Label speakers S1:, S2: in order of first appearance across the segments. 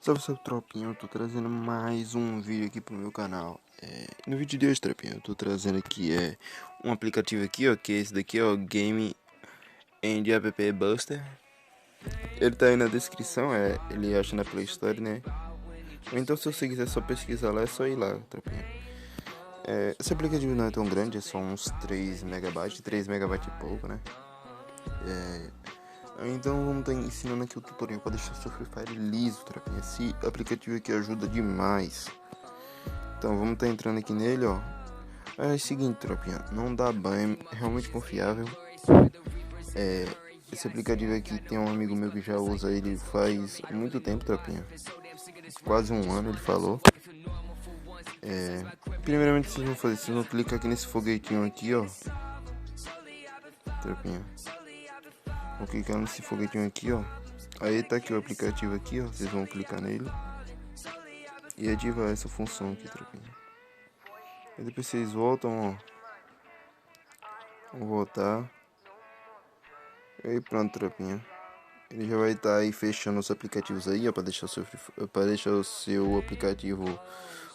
S1: Salve, salve, tropinha, eu tô trazendo mais um vídeo aqui pro meu canal. No vídeo de hoje, tropinha, eu tô trazendo aqui um aplicativo aqui, ó, que é esse daqui, ó, Game and App Buster. Ele tá aí na descrição, ele acha na Play Store, né? Ou então, se você quiser só pesquisar lá, é só ir lá, tropinha. Esse aplicativo não é tão grande, é só uns 3 megabytes, 3 megabytes e pouco, né? Então vamos estar ensinando aqui o tutorial para deixar seu Free Fire liso, tropinha. Esse aplicativo aqui ajuda demais. Então vamos estar entrando aqui nele, ó. É o seguinte, tropinha, não dá banho, é realmente confiável. Esse aplicativo aqui tem um amigo meu que já usa ele faz muito tempo, tropinha. Quase um ano, ele falou. Primeiramente vocês vão fazer, vocês vão clicar aqui nesse foguetinho aqui, ó. Tropinha. Vou clicar nesse foguetinho aqui, ó. Aí tá aqui o aplicativo aqui, ó. Vocês vão clicar nele e ativar essa função aqui, tropinha. E depois vocês voltam, ó. Vão voltar. E aí pronto, tropinha. Ele já vai estar aí fechando os aplicativos aí, ó, para deixar o seu aplicativo,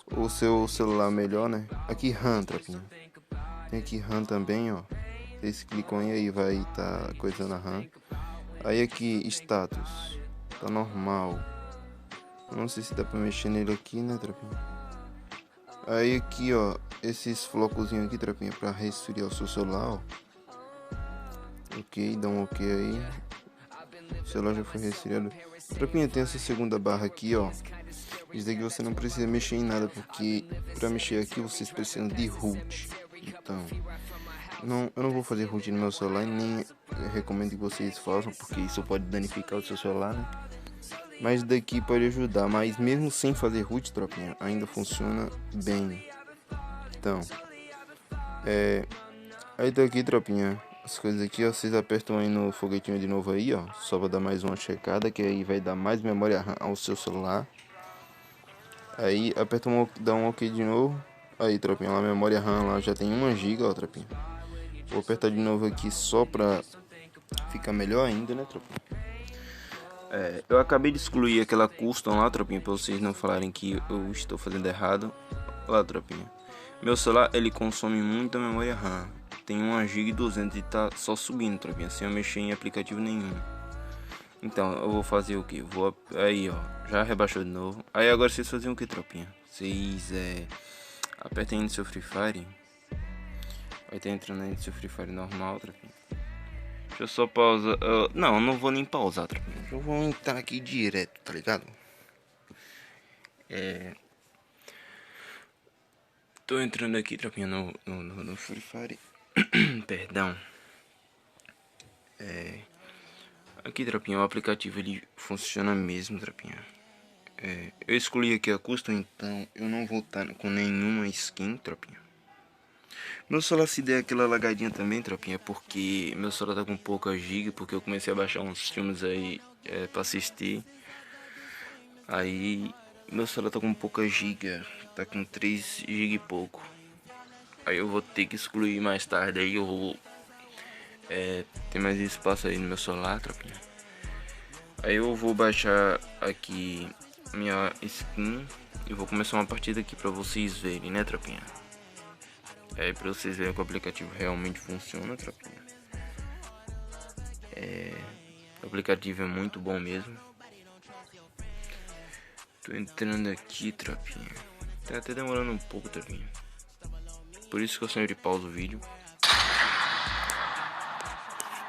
S1: o seu celular melhor, né? Aqui RAM, tropinha. Tem aqui RAM também, ó. Vocês clicam aí vai estar coisando a RAM. Aí aqui status, tá normal. Não sei se dá pra mexer nele aqui, né, tropinha? Aí aqui, ó, esses flocozinhos aqui, tropinha, pra resfriar o seu celular, ó. Ok, dá um ok aí. O celular já foi resfriado. Tropinha, tem essa segunda barra aqui, ó. Isso daqui você não precisa mexer em nada, porque pra mexer aqui vocês precisam de root. Então, eu não vou fazer root no meu celular, nem recomendo que vocês façam, porque isso pode danificar o seu celular, né? Mas daqui pode ajudar, mas mesmo sem fazer root, tropinha, ainda funciona bem. Então, aí tá aqui, tropinha, as coisas aqui, ó, vocês apertam aí no foguetinho de novo aí, ó, só pra dar mais uma checada, que aí vai dar mais memória RAM ao seu celular. Aí aperta dá um ok de novo. Aí, tropinha, a memória RAM lá já tem 1 GB, ó, tropinha. Vou apertar de novo aqui só pra ficar melhor ainda, né, tropinha? Eu acabei de excluir aquela custom lá, tropinha, pra vocês não falarem que eu estou fazendo errado. Lá, tropinha. Meu celular, ele consome muita memória RAM. Tem 1 GB e 200 e tá só subindo, tropinha, sem eu mexer em aplicativo nenhum. Então, eu vou fazer o que? Aí, ó, já rebaixou de novo. Aí agora vocês fazem o que, tropinha? Vocês apertem aí no seu Free Fire. Vai estar entrando aí no seu Free Fire normal, tropinha. Deixa eu só pausar. Não, não vou nem pausar, tropinha. Eu vou entrar aqui direto, tá ligado? Tô entrando aqui, tropinha, no Free Fire. Perdão. Aqui, tropinha, o aplicativo ele funciona mesmo, tropinha. Eu excluí aqui a custom, então eu não vou estar com nenhuma skin, tropinha. Meu celular se der aquela lagadinha também, tropinha, é porque meu celular tá com pouca giga, porque eu comecei a baixar uns filmes aí pra assistir. Aí meu celular tá com pouca giga, tá com 3 giga e pouco. Aí eu vou ter que excluir mais tarde, aí eu vou ter mais espaço aí no meu celular, tropinha. Aí eu vou baixar aqui minha skin e vou começar uma partida aqui pra vocês verem, né, tropinha? Aí pra vocês verem que o aplicativo realmente funciona, tropinha. O aplicativo é muito bom mesmo. Tô entrando aqui, tropinha. Tá até demorando um pouco, tropinha. Por isso que eu sempre pauso o vídeo.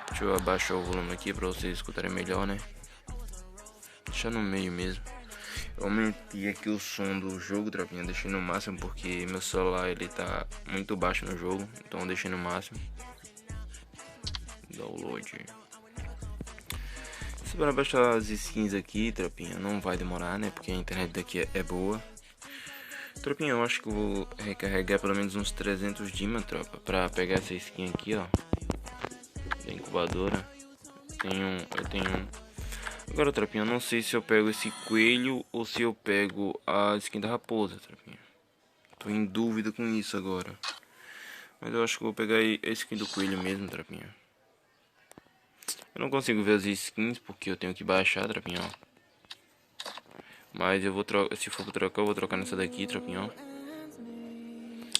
S1: Deixa eu abaixar o volume aqui pra vocês escutarem melhor, né? Deixa no meio mesmo. Eu aumentei aqui o som do jogo, tropinha. Deixei no máximo porque meu celular ele tá muito baixo no jogo. Então eu deixei no máximo. Download. Se para baixar as skins aqui, tropinha, não vai demorar, né? Porque a internet daqui é boa. Tropinha, eu acho que eu vou recarregar pelo menos uns 300 dimas, tropa, pra pegar essa skin aqui, ó. Da incubadora. Eu tenho um. Agora, tropinha, eu não sei se eu pego esse coelho ou se eu pego a skin da raposa, tropinha. Tô em dúvida com isso agora. Mas eu acho que eu vou pegar a skin do coelho mesmo, tropinha. Eu não consigo ver as skins porque eu tenho que baixar, tropinha, ó. Mas eu vou trocar, se for pra trocar, eu vou trocar nessa daqui, tropinha, ó.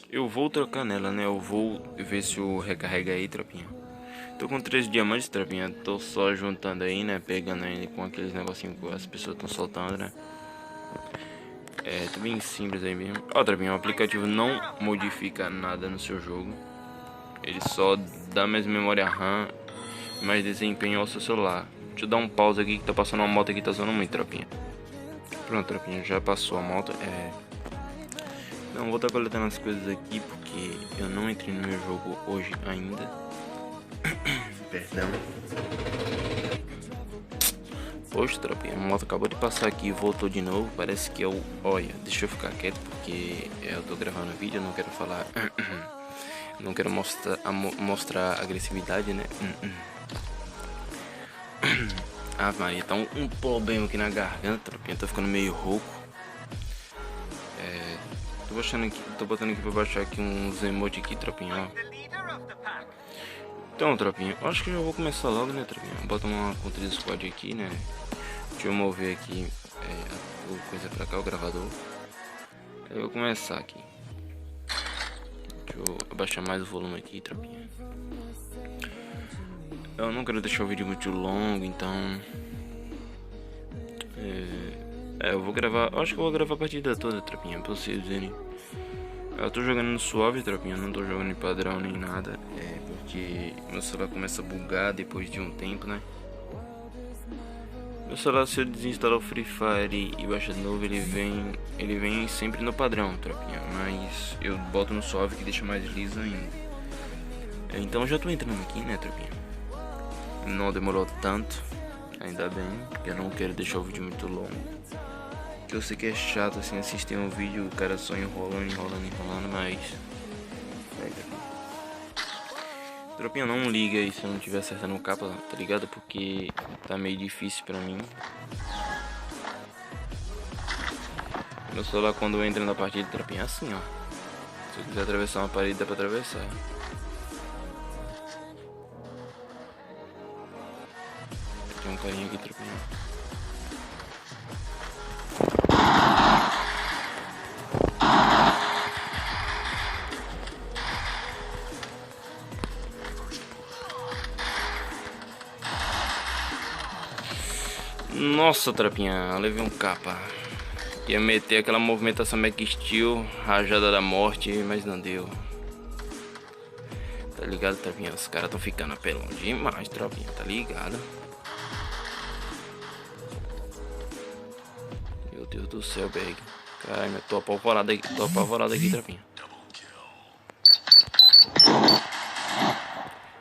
S1: Eu vou trocar nela, né? Eu vou ver se o recarrega aí, tropinha. Tô com 3 diamantes, tropinha. Tô só juntando aí, né? Pegando ele com aqueles negocinhos que as pessoas estão soltando, né? É, tá bem simples aí mesmo. Ó, tropinha, o aplicativo não modifica nada no seu jogo. Ele só dá mais memória RAM, mais desempenho ao seu celular. Deixa eu dar um pause aqui que tá passando uma moto aqui, tá zoando muito, tropinha. Pronto, tropinha, já passou a moto. Não, vou estar coletando as coisas aqui porque eu não entrei no meu jogo hoje ainda. Perdão. Poxa, tropinha, a moto acabou de passar aqui e voltou de novo. Parece que eu... Olha, deixa eu ficar quieto porque eu tô gravando vídeo, eu não quero falar... Não quero mostrar agressividade, né? Ah, Maria, tá um problema aqui na garganta, tropinha. Tô ficando meio rouco. Tô botando aqui pra baixar aqui uns emotes aqui, tropinha, ó. Então, tropinha, acho que eu já vou começar logo, né, tropinha? Bota uma conta de squad aqui, né? Deixa eu mover aqui a coisa pra cá, o gravador. Eu vou começar aqui. Deixa eu abaixar mais o volume aqui, tropinha. Eu não quero deixar o vídeo muito longo, então... eu vou gravar... Acho que eu vou gravar a partida toda, tropinha, pra vocês verem. Eu tô jogando no suave, tropinha, não tô jogando em padrão nem nada. Porque meu celular começa a bugar depois de um tempo, né? Meu celular, se eu desinstalar o Free Fire e baixar de novo, ele vem sempre no padrão, tropinha. Mas eu boto no suave que deixa mais liso ainda. Então já tô entrando aqui, né, tropinha? Não demorou tanto, ainda bem, porque eu não quero deixar o vídeo muito longo. Que eu sei que é chato assim assistir um vídeo, o cara só enrolando, mas... Tropinha, não liga aí se eu não tiver acertando o capa, tá ligado? Porque tá meio difícil pra mim. Meu celular quando entra na partida, tropinha, é assim, ó. Se eu quiser atravessar uma parede, dá pra atravessar. Tem um carinha aqui, tropinha. Nossa, tropinha, levei um capa. Ia meter aquela movimentação Mac Steel, rajada da morte, mas não deu. Tá ligado, tropinha? Os caras tão ficando apelão demais, tropinha, tá ligado? Meu Deus do céu, bag. Caralho, tô apavorado aqui, tropinha.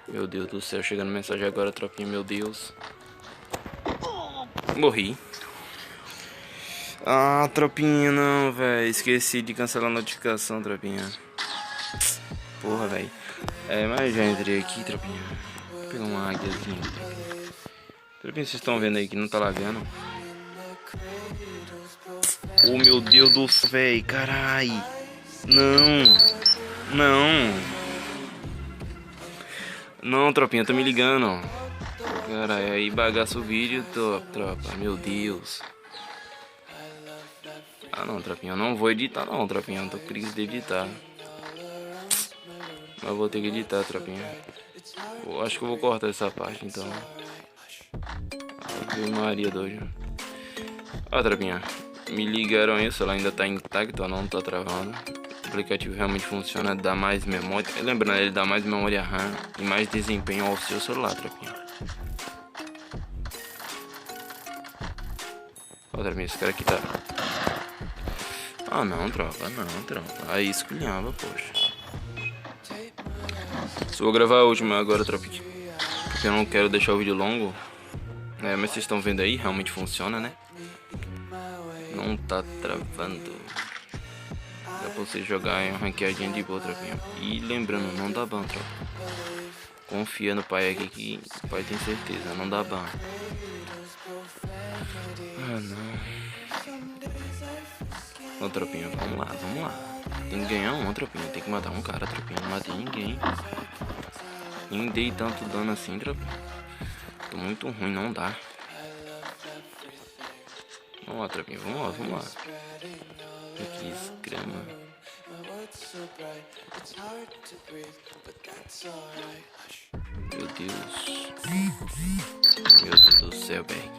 S1: Meu Deus do céu, chegando mensagem agora, tropinha, meu Deus. Morri. Ah, tropinha, não, velho. Esqueci de cancelar a notificação, tropinha. Porra, velho. Mas já entrei aqui, tropinha. Vou pegar uma águiazinha. Tropinha, vocês estão vendo aí que não tá lagando? Oh, meu Deus do céu, velho. Carai. Não, tropinha, tá me ligando. Caralho, aí bagaça o vídeo, tropa. Meu Deus. Ah, não, tropinha, eu não vou editar, não, tropinha. Não tô com preguiça de editar. Mas vou ter que editar, tropinha. Acho que eu vou cortar essa parte, então. Ave Maria, doido. Ó, tropinha, me ligaram aí, o celular ainda tá intacto, não tá travando. O aplicativo realmente funciona, dá mais memória. Lembrando, ele dá mais memória RAM e mais desempenho ao seu celular, tropinha. Ó, tropinha, esse cara aqui tá... Ah, não, tropa. Aí esculhamba, poxa. Só vou gravar a última agora, tropinha. Porque eu não quero deixar o vídeo longo. Mas vocês estão vendo aí, realmente funciona, né? Não tá travando. Dá pra você jogar em uma ranqueadinha de boa, tropinha. E lembrando, não dá ban, tropa. Confia no pai aqui que o pai tem certeza, não dá ban. Ah, não. Ô, tropinha, vamos lá. Tem que ganhar uma, tropinha. Tem que matar um cara, tropinha. Não matei ninguém. Nem dei tanto dano assim, tropinha. Tô muito ruim, não dá.
S2: Vamos lá, tropinha, vamos lá. Que esgrama. Meu Deus do céu, velho.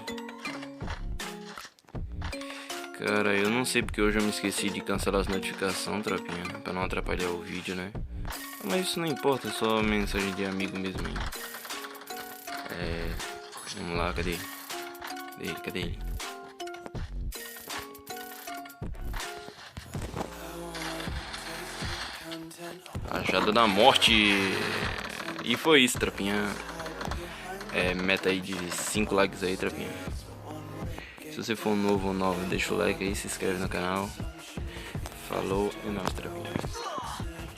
S2: Cara, eu não sei porque hoje eu me esqueci de cancelar as notificações, tropinha, pra não atrapalhar o vídeo, né? Mas isso não importa, é só mensagem de amigo mesmo aí. Vamos lá, cadê ele? Achada da morte. E foi isso, tropinha. Meta aí de 5 likes aí, tropinha. Se você for novo ou nova, deixa o like aí, se inscreve no canal. Falou e nós, tropinha.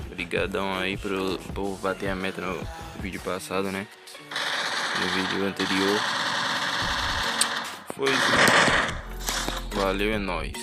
S2: Obrigadão aí por bater a meta no vídeo passado, né? No vídeo anterior. Foi isso. Valeu, é nóis.